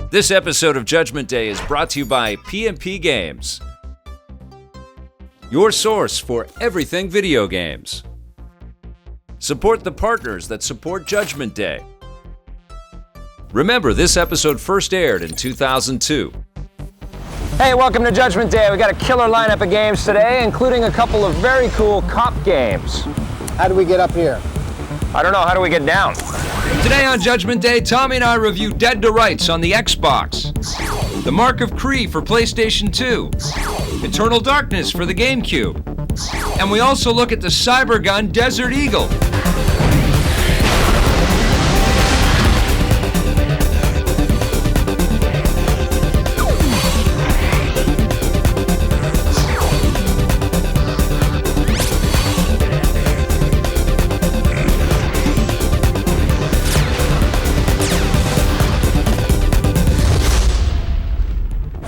This episode of Judgment Day is brought to you by P&P Games, your source for everything video games. Support the partners that support Judgment Day. Remember, this episode first aired in 2002. Hey, welcome to Judgment Day. We got a killer lineup of games today, including a couple of very cool cop games. How do we get up here? I don't know, how do we get down? Today on Judgment Day, Tommy and I review Dead to Rights on the Xbox, the Mark of Kri for PlayStation 2, Eternal Darkness for the GameCube, and we also look at the Cybergun Desert Eagle.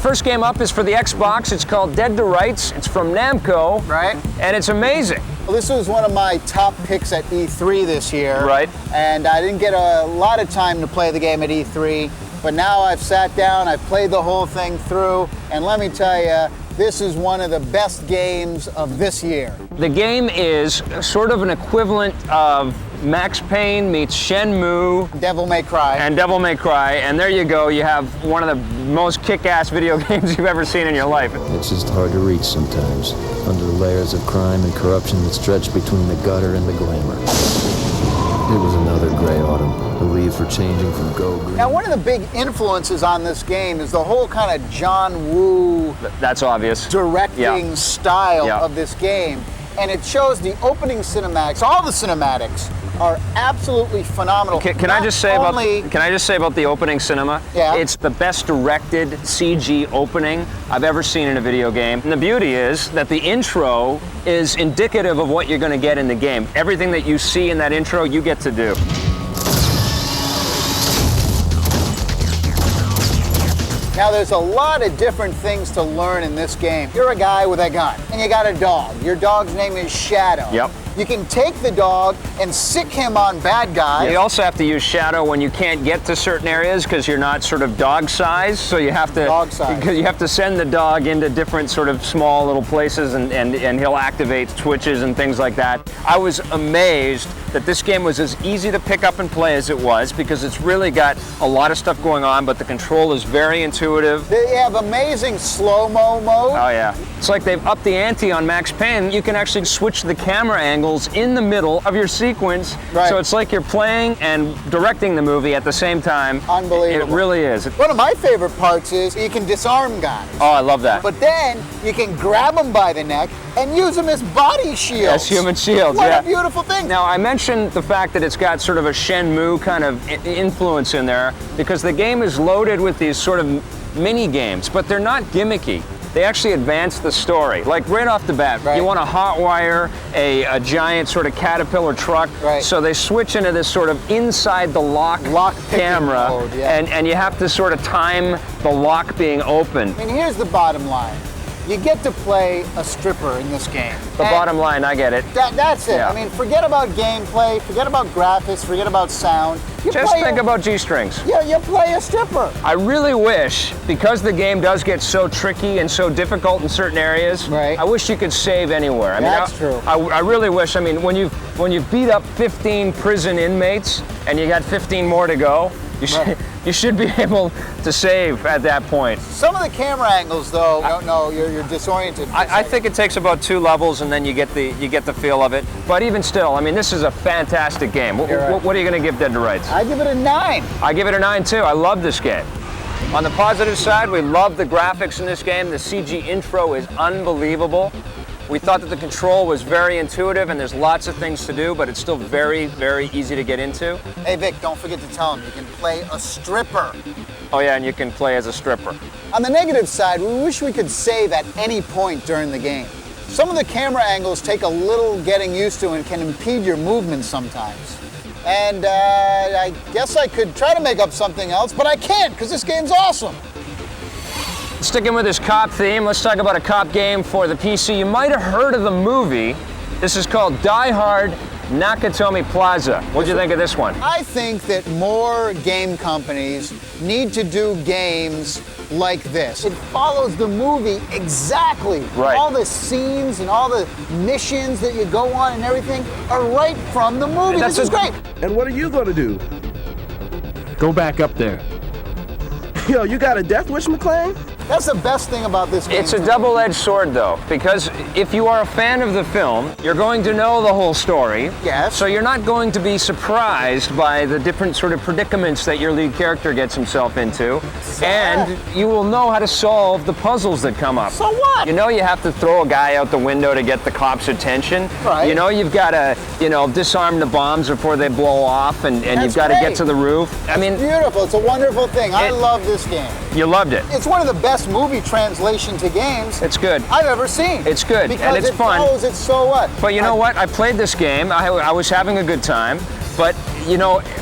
First game up is for the Xbox. It's called Dead to Rights. It's from Namco. Right. And it's amazing. Well, this was one of my top picks at E3 this year. Right. And I didn't get a lot of time to play the game at E3, but now I've sat down, I've played the whole thing through, and let me tell you, this is one of the best games of this year. The game is sort of an equivalent of Max Payne meets Shenmue. Devil May Cry. And Devil May Cry, and there you go, you have one of the most kick-ass video games you've ever seen in your life. It's just hard to reach sometimes, under the layers of crime and corruption that stretch between the gutter and the glamour. It was another gray autumn. The leaves were changing from gold green. Now, one of the big influences on this game is the whole kind of John Woo That's obvious. directing style of this game. And it shows the opening cinematics, all the cinematics are absolutely phenomenal. Can I just say about the opening cinema? Yeah. It's the best directed CG opening I've ever seen in a video game. And the beauty is that the intro is indicative of what you're going to get in the game. Everything that you see in that intro, you get to do. Now, there's a lot of different things to learn in this game. You're a guy with a gun, and you got a dog. Your dog's name is Shadow. Yep. You can take the dog and sick him on bad guys. You also have to use Shadow when you can't get to certain areas because you're not sort of dog size. So you have to because you have to send the dog into different sort of small little places, and he'll activate switches and things like that. I was amazed that this game was as easy to pick up and play as it was, because it's really got a lot of stuff going on, but the control is very intuitive. They have amazing slow-mo mode. Oh yeah. It's like they've upped the ante on Max Payne. You can actually switch the camera angles in the middle of your sequence. Right. So it's like you're playing and directing the movie at the same time. Unbelievable. It really is. One of my favorite parts is you can disarm guys. Oh, I love that. But then you can grab them by the neck and use them as body shields. As human shields, What yeah. a beautiful thing. Now, I mentioned the fact that it's got sort of a Shenmue kind of influence in there, because the game is loaded with these sort of mini games, but they're not gimmicky. They actually advance the story. Like right off the bat, you want to hotwire a giant sort of caterpillar truck. Right. So they switch into this sort of inside the lock camera, mode, yeah. and you have to sort of time the lock being open. I mean, here's the bottom line. You get to play a stripper in this game. The bottom line, I get it. That's it. Yeah. I mean, forget about gameplay, forget about graphics, forget about sound. Just think about G-strings. Yeah, you play a stripper. I really wish, because the game does get so tricky and so difficult in certain areas, I wish you could save anywhere. I mean, That's true. I really wish. I mean, when you beat up 15 prison inmates and you got 15 more to go, you should be able to save at that point. Some of the camera angles, though, you're disoriented. I think it takes about 2 levels, and then you get the feel of it. But even still, I mean, this is a fantastic game. What are you going to give Dead to Rights? I give it a 9. I give it a 9 too. I love this game. On the positive side, we love the graphics in this game. The CG intro is unbelievable. We thought that the control was very intuitive, and there's lots of things to do, but it's still very, very easy to get into. Hey Vic, don't forget to tell him you can play a stripper. Oh yeah, and you can play as a stripper. On the negative side, we wish we could save at any point during the game. Some of the camera angles take a little getting used to and can impede your movement sometimes. And I guess I could try to make up something else, but I can't, because this game's awesome. Sticking with this cop theme, let's talk about a cop game for the PC. You might have heard of the movie. This is called Die Hard Nakatomi Plaza. What'd you think of this one? I think that more game companies need to do games like this. It follows the movie exactly. Right. All the scenes and all the missions that you go on and everything are right from the movie. This is great. And what are you gonna do? Go back up there. Yo, you got a death wish, McClane? That's the best thing about this game. It's a double-edged sword, though, because if you are a fan of the film, you're going to know the whole story. Yes. So you're not going to be surprised by the different sort of predicaments that your lead character gets himself into. And you will know how to solve the puzzles that come up. So what? You know you have to throw a guy out the window to get the cops' attention. Right. You know you've got to, disarm the bombs before they blow off, and you've got to get to the roof. I mean, beautiful. It's a wonderful thing. I love this game. You loved it. It's one of the best movie translation to games It's good. I've ever seen. It's good, because and it's it fun. Follows it so what? But you know what? I played this game. I was having a good time. But,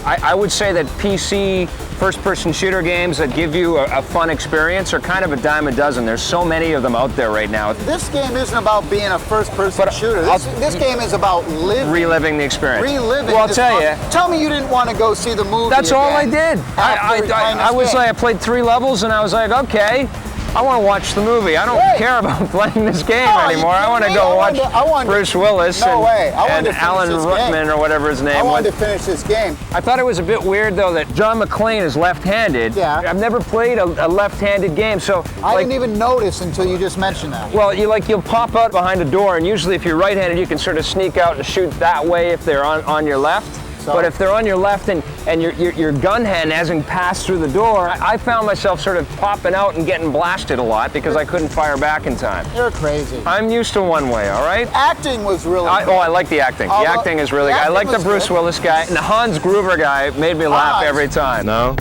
I would say that PC first-person shooter games that give you a fun experience are kind of a dime a dozen. There's so many of them out there right now. This game isn't about being a first-person shooter. This game is about reliving the experience. Reliving. Well, I'll tell you. Tell me you didn't want to go see the movie. That's all I did. I played 3 levels and I was like, okay, I want to watch the movie. I don't care about playing this game anymore. I want to go watch Bruce Willis and Alan Rickman or whatever his name was. I wanted to finish this game. I thought it was a bit weird though that John McClane is left-handed. Yeah. I've never played a left-handed game, so I didn't even notice until you just mentioned that. Well, you'll pop out behind a door, and usually if you're right-handed, you can sort of sneak out and shoot that way if they're on your left. But if they're on your left and your gun hand hasn't passed through the door, I found myself sort of popping out and getting blasted a lot because I couldn't fire back in time. You're crazy. I'm used to one way, all right? Acting was really good. I like the acting. The acting is really good. I like the Bruce Willis guy. And the Hans Gruber guy made me laugh every time. Now,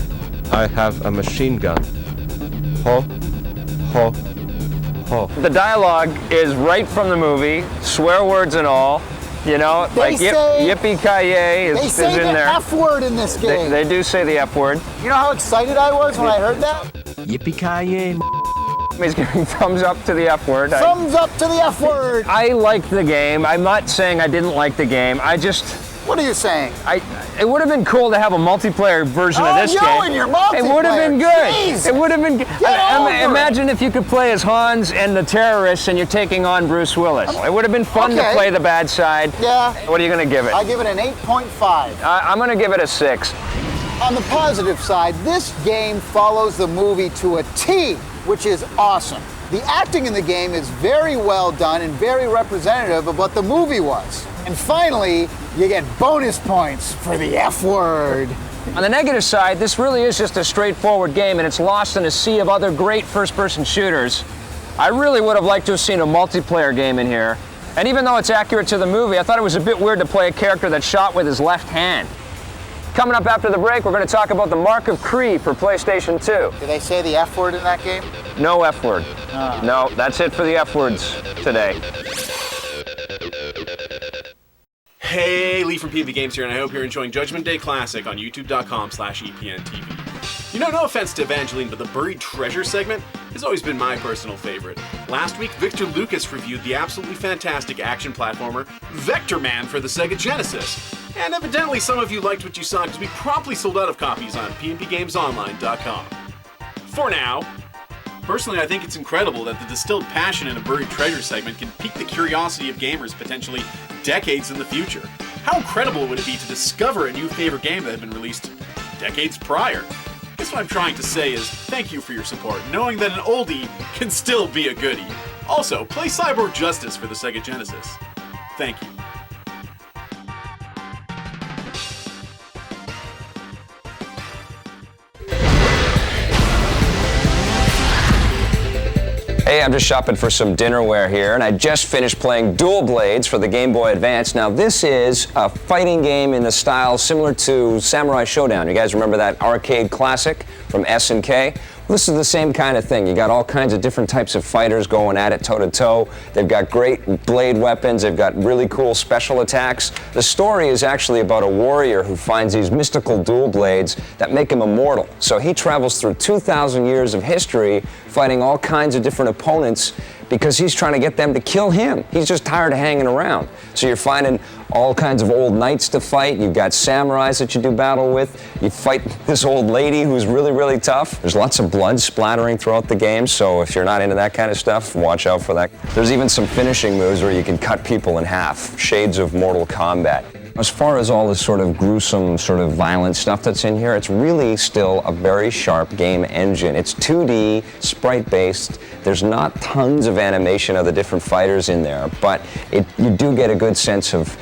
I have a machine gun. Ho, ho, ho. The dialogue is right from the movie, swear words and all. Yippee-ki-yay is in there. They say the F word in this game. They do say the F word. You know how excited I was when I heard that? Yippee-ki-yay. He's giving thumbs up to the F word. Thumbs up to the F word. I liked the game. I'm not saying I didn't like the game. What are you saying? It would have been cool to have a multiplayer version of this game. And your multiplayer. It would have been good. Jeez. It would have been good. Imagine if you could play as Hans and the terrorists and you're taking on Bruce Willis. It would have been fun to play the bad side. Yeah. What are you going to give it? I give it an 8.5. I'm going to give it a 6. On the positive side, this game follows the movie to a T, which is awesome. The acting in the game is very well done and very representative of what the movie was. And finally, you get bonus points for the F word. On the negative side, this really is just a straightforward game, and it's lost in a sea of other great first-person shooters. I really would have liked to have seen a multiplayer game in here. And even though it's accurate to the movie, I thought it was a bit weird to play a character that shot with his left hand. Coming up after the break, we're going to talk about the Mark of Kri for PlayStation 2. Did they say the F word in that game? No F word. No, that's it for the F words today. Hey, Lee from PB Games here, and I hope you're enjoying Judgment Day Classic on youtube.com/EPNTV. No offense to Evangeline, but the Buried Treasure segment has always been my personal favorite. Last week, Victor Lucas reviewed the absolutely fantastic action platformer Vector Man for the Sega Genesis. And evidently some of you liked what you saw because we promptly sold out of copies on pnpgamesonline.com. For now, personally, I think it's incredible that the distilled passion in a Buried Treasure segment can pique the curiosity of gamers potentially decades in the future. How incredible would it be to discover a new favorite game that had been released decades prior? I guess what I'm trying to say is thank you for your support, knowing that an oldie can still be a goodie. Also, play Cyborg Justice for the Sega Genesis. Thank you. Hey, I'm just shopping for some dinnerware here, and I just finished playing Dual Blades for the Game Boy Advance. Now, this is a fighting game in the style similar to Samurai Showdown. You guys remember that arcade classic from S&K? This is the same kind of thing. You got all kinds of different types of fighters going at it toe-to-toe. They've got great blade weapons. They've got really cool special attacks. The story is actually about a warrior who finds these mystical dual blades that make him immortal. So he travels through 2,000 years of history fighting all kinds of different opponents because he's trying to get them to kill him. He's just tired of hanging around. So you're finding all kinds of old knights to fight. You've got samurais that you do battle with. You fight this old lady who's really, really tough. There's lots of blood splattering throughout the game, so if you're not into that kind of stuff, watch out for that. There's even some finishing moves where you can cut people in half, shades of Mortal Kombat. As far as all this sort of gruesome, sort of violent stuff that's in here, it's really still a very sharp game engine. It's 2D, sprite-based. There's not tons of animation of the different fighters in there, but you do get a good sense of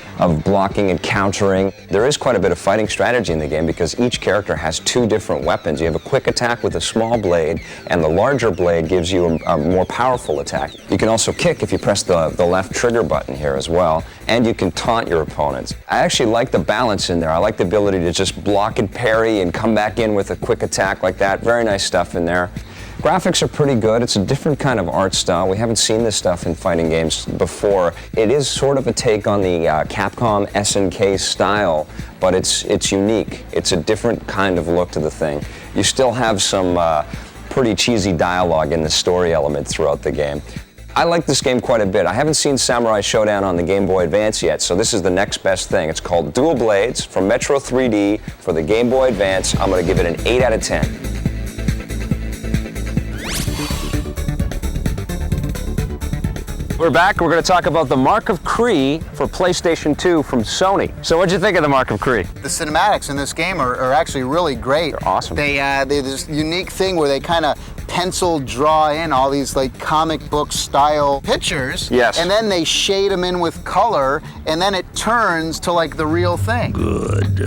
blocking and countering. There is quite a bit of fighting strategy in the game because each character has two different weapons. You have a quick attack with a small blade, and the larger blade gives you a more powerful attack. You can also kick if you press the left trigger button here as well, and you can taunt your opponents. I actually like the balance in there. I like the ability to just block and parry and come back in with a quick attack like that. Very nice stuff in there. Graphics are pretty good. It's a different kind of art style. We haven't seen this stuff in fighting games before. It is sort of a take on the Capcom SNK style, but it's unique. It's a different kind of look to the thing. You still have some pretty cheesy dialogue in the story element throughout the game. I like this game quite a bit. I haven't seen Samurai Showdown on the Game Boy Advance yet, so this is the next best thing. It's called Dual Blades from Metro 3D for the Game Boy Advance. I'm going to give it an 8 out of 10. We're back. We're going to talk about the Mark of Kri for PlayStation 2 from Sony. So what'd you think of the Mark of Kri? The cinematics in this game are actually really great. They're awesome. They this unique thing where they kind of pencil draw in all these like comic book style pictures. Yes. And then they shade them in with color, and then it turns to like the real thing. Good.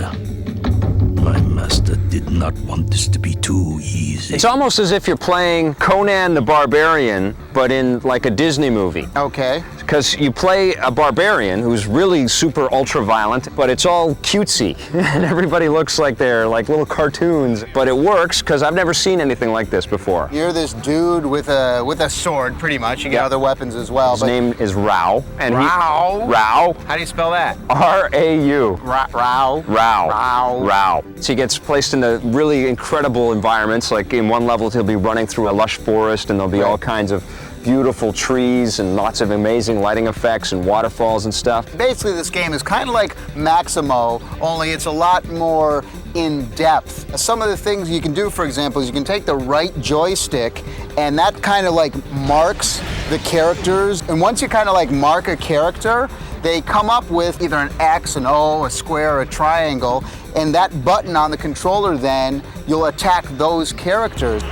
My master did not want this to be too easy. It's almost as if you're playing Conan the Barbarian, but in like a Disney movie. Okay. Because you play a barbarian who's really super ultra violent, but it's all cutesy. And everybody looks like they're like little cartoons. But it works because I've never seen anything like this before. You're this dude with a sword, pretty much. You get other weapons as well. His name is Rao. And Rao? Rao. How do you spell that? R-A-U. Rao. Rao. Rao. So he gets placed in the really incredible environments. Like in one level, he'll be running through a lush forest, and there'll be all kinds of beautiful trees and lots of amazing lighting effects and waterfalls and stuff. Basically, this game is kind of like Maximo, only it's a lot more in depth. Some of the things you can do, for example, is you can take the right joystick, and that kind of like marks the characters. And once you kind of like mark a character, they come up with either an X, an O, a square, or a triangle, and that button on the controller, then you'll attack those characters.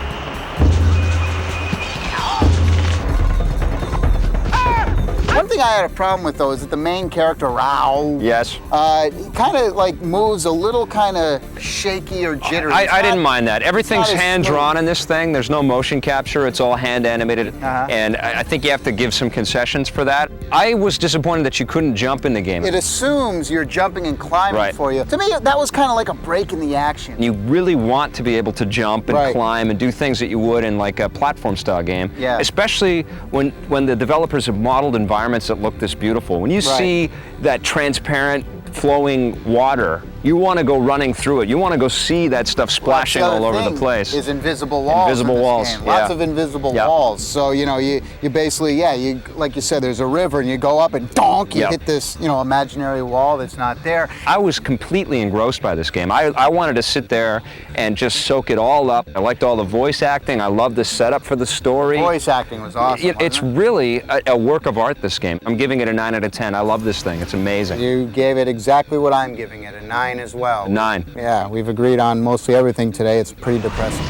One thing I had a problem with, though, is that the main character, Rao, yes, kind of like moves a little kind of shaky or jittery. I didn't mind that. Everything's hand-drawn in this thing. There's no motion capture. It's all hand-animated. And I think you have to give some concessions for that. I was disappointed that you couldn't jump in the game. It assumes you're jumping and climbing for you. To me, that was kind of like a break in the action. You really want to be able to jump and climb and do things that you would in like a platform-style game. Yeah. Especially when the developers have modeled environments that look this beautiful. When you see that transparent flowing water, you want to go running through it. You want to go see that stuff splashing all over the place. Is invisible walls. Invisible walls. Game. Lots of invisible walls. So you know, you basically, you like you said, there's a river, and you go up and donk, you hit this, imaginary wall that's not there. I was completely engrossed by this game. I wanted to sit there and just soak it all up. I liked all the voice acting. I loved the setup for the story. Voice acting was awesome. It's really a work of art, this game. I'm giving it a 9 out of 10. I love this thing. It's amazing. You gave it exactly what I'm giving it, a 9 as well. 9. Yeah, we've agreed on mostly everything today. It's pretty depressing.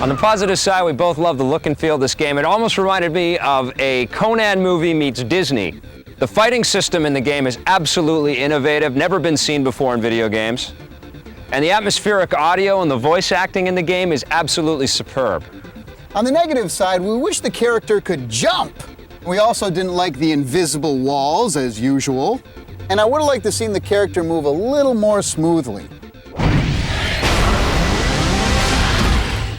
On the positive side, we both love the look and feel of this game. It almost reminded me of a Conan movie meets Disney. The fighting system in the game is absolutely innovative, never been seen before in video games. And the atmospheric audio and the voice acting in the game is absolutely superb. On the negative side, we wish the character could jump. We also didn't like the invisible walls, as usual. And I would have liked to see the character move a little more smoothly.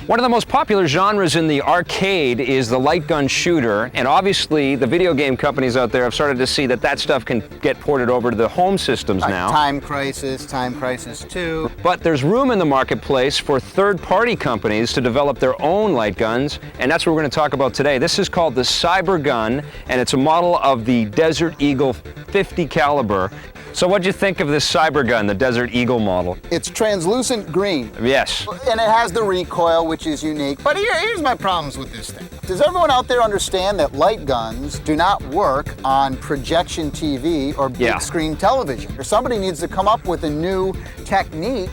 One of the most popular genres in the arcade is the light gun shooter, and obviously the video game companies out there have started to see that that stuff can get ported over to the home systems now. Time Crisis 2. But there's room in the marketplace for third-party companies to develop their own light guns, and that's what we're going to talk about today. This is called the Cybergun, and it's a model of the Desert Eagle 50 caliber. So what'd you think of this Cybergun, the Desert Eagle model? It's translucent green. Yes. And it has the recoil, which is unique. But here's my problems with this thing. Does everyone out there understand that light guns do not work on projection TV or big screen television? Or somebody needs to come up with a new technique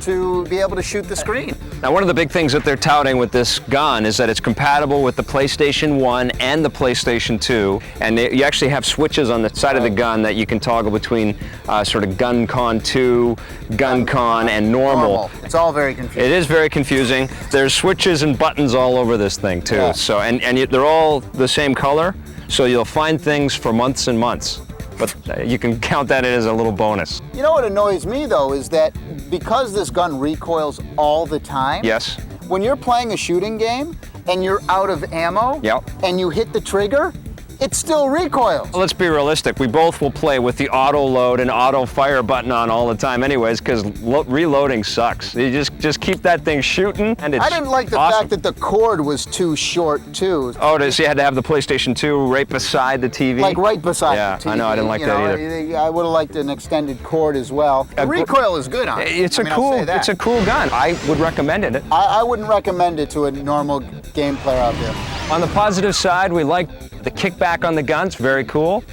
to be able to shoot the screen. Now, one of the big things that they're touting with this gun is that it's compatible with the PlayStation 1 and the PlayStation 2, and you actually have switches on the side of the gun that you can toggle between sort of GunCon 2, GunCon, and normal. It's all very confusing. It is very confusing. There's switches and buttons all over this thing too. Yeah. So, and they're all the same color, so you'll find things for months and months. But you can count that as a little bonus. You know what annoys me though is that because this gun recoils all the time, Yes. when you're playing a shooting game and you're out of ammo and you hit the trigger, it still recoils. Well, let's be realistic. We both will play with the auto load and auto fire button on all the time anyways, because reloading sucks. You just keep that thing shooting, and it's I didn't like the awesome. fact that the cord was too short too. Oh, so you had to have the PlayStation 2 right beside the TV? Like right beside the TV. Yeah, I know, I didn't like that either. I would have liked an extended cord as well. The recoil is good on it. It's I mean, I'll say that. It's a cool gun. I would recommend it. I wouldn't recommend it to a normal game player out there. On the positive side, we like the kickback on the gun. It's very cool.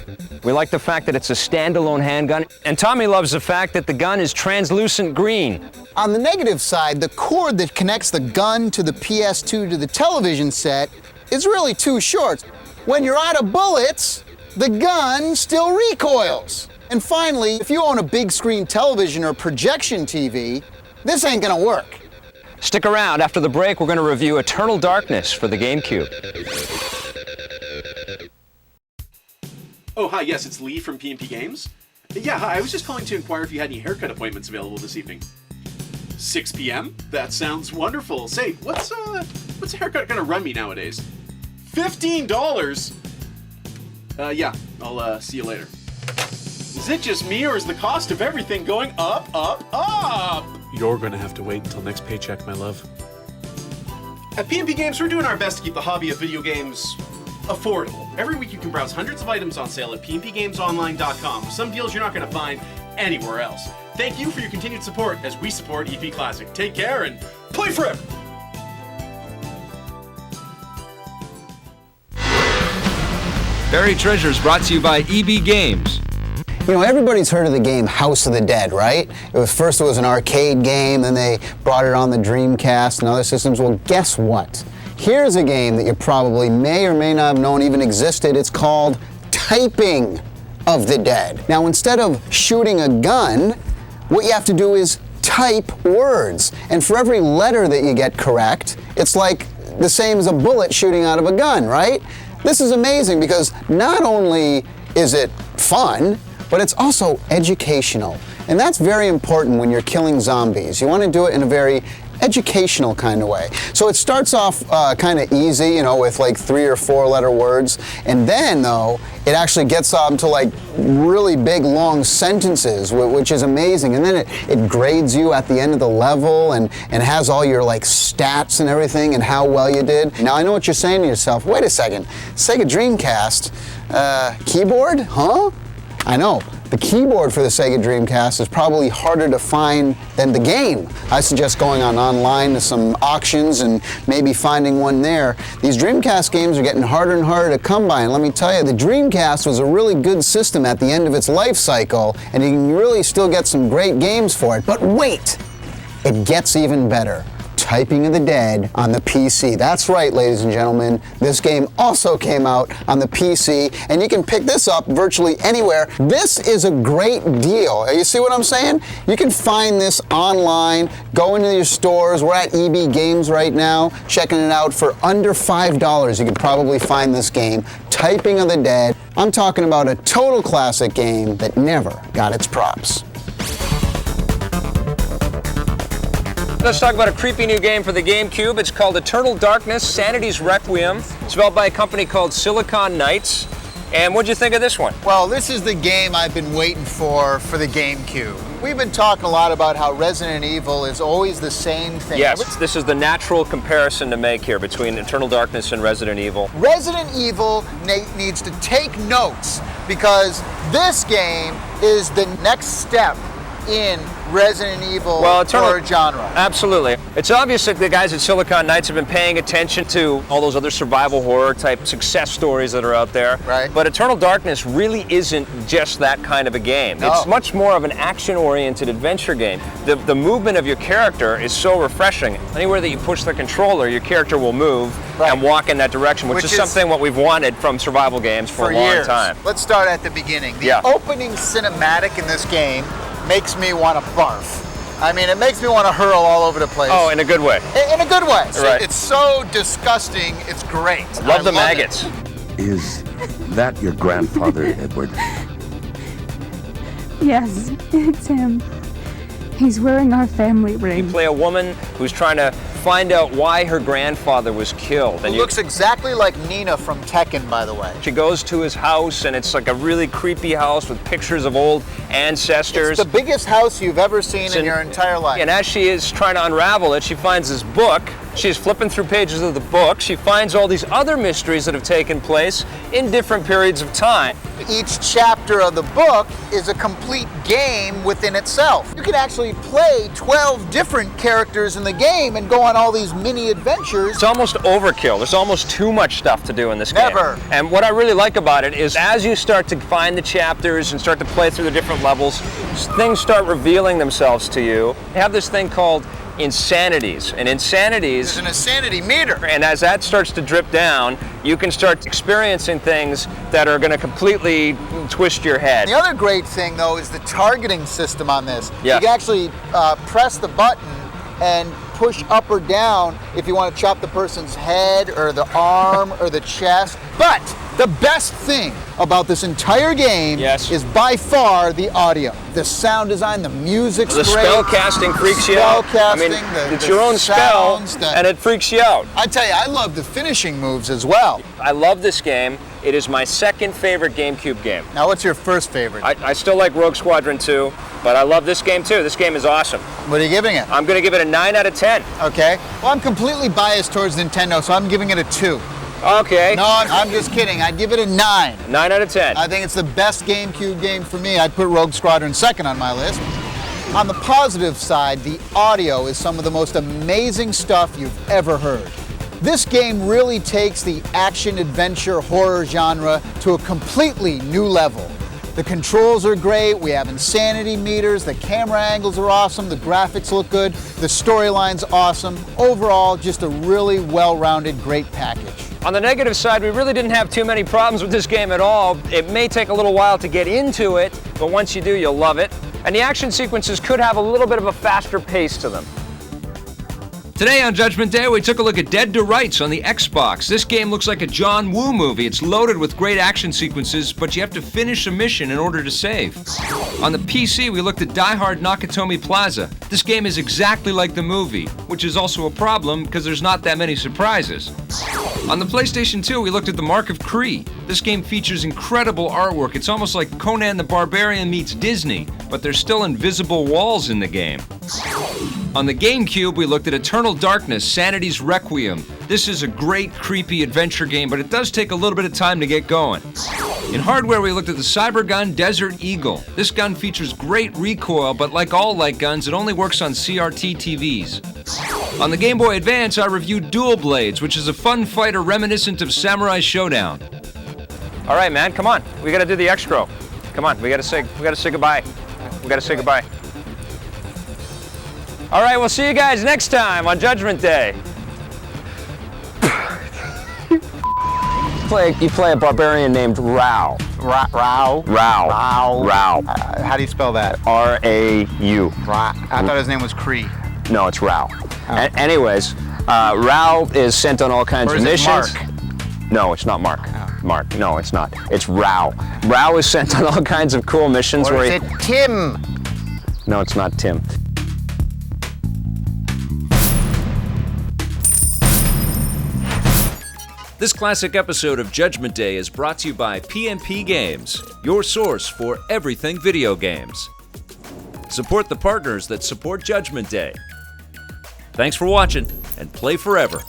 We like the fact that it's a standalone handgun. And Tommy loves the fact that the gun is translucent green. On the negative side, the cord that connects the gun to the PS2 to the television set is really too short. When you're out of bullets, the gun still recoils. And finally, if you own a big screen television or projection TV, this ain't gonna work. Stick around. After the break, we're going to review Eternal Darkness for the GameCube. Oh, hi, yes, it's Lee from P&P Games. Yeah, hi, I was just calling to inquire if you had any haircut appointments available this evening. 6 p.m.? That sounds wonderful. Say, what's a haircut gonna run me nowadays? $15? Yeah, I'll see you later. Is it just me, or is the cost of everything going up, up, up? You're gonna have to wait until next paycheck, my love. At P&P Games, we're doing our best to keep the hobby of video games affordable. Every week you can browse hundreds of items on sale at pnpgamesonline.com with some deals you're not going to find anywhere else. Thank you for your continued support as we support EP Classic. Take care and play forever! Buried Treasures brought to you by EB Games. You know, everybody's heard of the game House of the Dead, right? First it was an arcade game, then they brought it on the Dreamcast and other systems. Well, guess what? Here's a game that you probably may or may not have known even existed. It's called Typing of the Dead. Now, instead of shooting a gun, what you have to do is type words. And for every letter that you get correct, it's like the same as a bullet shooting out of a gun, right? This is amazing because not only is it fun, but it's also educational. And that's very important when you're killing zombies. You want to do it in a very educational kind of way. So it starts off kind of easy, you know, with like 3 or 4 letter words. And then, though, it actually gets up to like really big, long sentences, which is amazing. And then it grades you at the end of the level and has all your like stats and everything and how well you did. Now, I know what you're saying to yourself. Wait a second. Sega Dreamcast, keyboard? Huh? I know. The keyboard for the Sega Dreamcast is probably harder to find than the game. I suggest going online to some auctions and maybe finding one there. These Dreamcast games are getting harder and harder to come by, and let me tell you, the Dreamcast was a really good system at the end of its life cycle, and you can really still get some great games for it. But wait! It gets even better. Typing of the Dead on the PC. That's right, ladies and gentlemen. This game also came out on the PC, and you can pick this up virtually anywhere. This is a great deal. You see what I'm saying? You can find this online, go into your stores. We're at EB Games right now, checking it out for under $5. You can probably find this game, Typing of the Dead. I'm talking about a total classic game that never got its props. Let's talk about a creepy new game for the GameCube. It's called Eternal Darkness, Sanity's Requiem. It's developed by a company called Silicon Knights. And what'd you think of this one? Well, this is the game I've been waiting for the GameCube. We've been talking a lot about how Resident Evil is always the same thing. Yes, this is the natural comparison to make here between Eternal Darkness and Resident Evil. Resident Evil needs to take notes because this game is the next step in Resident Evil horror genre. Absolutely. It's obvious that the guys at Silicon Knights have been paying attention to all those other survival horror type success stories that are out there. Right. But Eternal Darkness really isn't just that kind of a game. No. It's much more of an action-oriented adventure game. The movement of your character is so refreshing. Anywhere that you push the controller, your character will move and walk in that direction, which is something what we've wanted from survival games for a long years. time. Let's start at the beginning. The opening cinematic in this game makes me want to barf. I mean, it makes me want to hurl all over the place. Oh, in a good way. In a good way. Right. It's so disgusting, it's great. Love the maggots. Is that your grandfather, Edward? Yes, it's him. He's wearing our family ring. You play a woman who's trying to find out why her grandfather was killed. Who looks exactly like Nina from Tekken, by the way. She goes to his house, and it's like a really creepy house with pictures of old ancestors. It's the biggest house you've ever seen in your entire life. And as she is trying to unravel it, she finds this book. She's flipping through pages of the book. She finds all these other mysteries that have taken place in different periods of time. Each chapter of the book is a complete game within itself. You can actually play 12 different characters in the game and go on all these mini adventures. It's almost overkill. There's almost too much stuff to do in this game. Never. And what I really like about it is as you start to find the chapters and start to play through the different levels, things start revealing themselves to you. You have this thing called insanities, and insanities... There's an insanity meter. And as that starts to drip down, you can start experiencing things that are going to completely twist your head. The other great thing, though, is the targeting system on this. Yeah. You can actually press the button and push up or down if you want to chop the person's head or the arm or the chest. But the best thing about this entire game is by far the audio. The sound design, the music's great. The spell casting freaks you out. I mean, it's your own spell, and it freaks you out. I tell you, I love the finishing moves as well. I love this game. It is my second favorite GameCube game. Now, what's your first favorite? I still like Rogue Squadron 2, but I love this game too. This game is awesome. What are you giving it? I'm going to give it a 9 out of 10. Okay. Well, I'm completely biased towards Nintendo, so I'm giving it a 2. Okay. No, I'm just kidding. I'd give it a 9. 9 out of 10. I think it's the best GameCube game for me. I'd put Rogue Squadron second on my list. On the positive side, the audio is some of the most amazing stuff you've ever heard. This game really takes the action-adventure horror genre to a completely new level. The controls are great, we have insanity meters, the camera angles are awesome, the graphics look good, the storyline's awesome. Overall, just a really well-rounded, great package. On the negative side, we really didn't have too many problems with this game at all. It may take a little while to get into it, but once you do, you'll love it. And the action sequences could have a little bit of a faster pace to them. Today on Judgment Day, we took a look at Dead to Rights on the Xbox. This game looks like a John Woo movie. It's loaded with great action sequences, but you have to finish a mission in order to save. On the PC, we looked at Die Hard Nakatomi Plaza. This game is exactly like the movie, which is also a problem because there's not that many surprises. On the PlayStation 2, we looked at the Mark of Kri. This game features incredible artwork. It's almost like Conan the Barbarian meets Disney, but there's still invisible walls in the game. On the GameCube, we looked at Eternal Darkness, Sanity's Requiem. This is a great, creepy adventure game, but it does take a little bit of time to get going. In hardware, we looked at the Cybergun Desert Eagle. This gun features great recoil, but like all light guns, it only works on CRT TVs. On the Game Boy Advance, I reviewed Dual Blades, which is a fun fighter reminiscent of Samurai Showdown. All right, man, come on. We gotta do the X-Crow. Come on, we gotta say goodbye. We gotta say goodbye. All right, we'll see you guys next time on Judgment Day. You play a barbarian named Rao. Rao? Rao. How do you spell that? R-A-U. I thought his name was Kri. No, it's Rao. Anyways, Rao is sent on all kinds of missions. Mark? No, it's not Mark. Mark, no, it's not. It's Rao. Rao is sent on all kinds of cool missions Or is it Tim? No, it's not Tim. This classic episode of Judgment Day is brought to you by PMP Games, your source for everything video games. Support the partners that support Judgment Day. Thanks for watching, and play forever.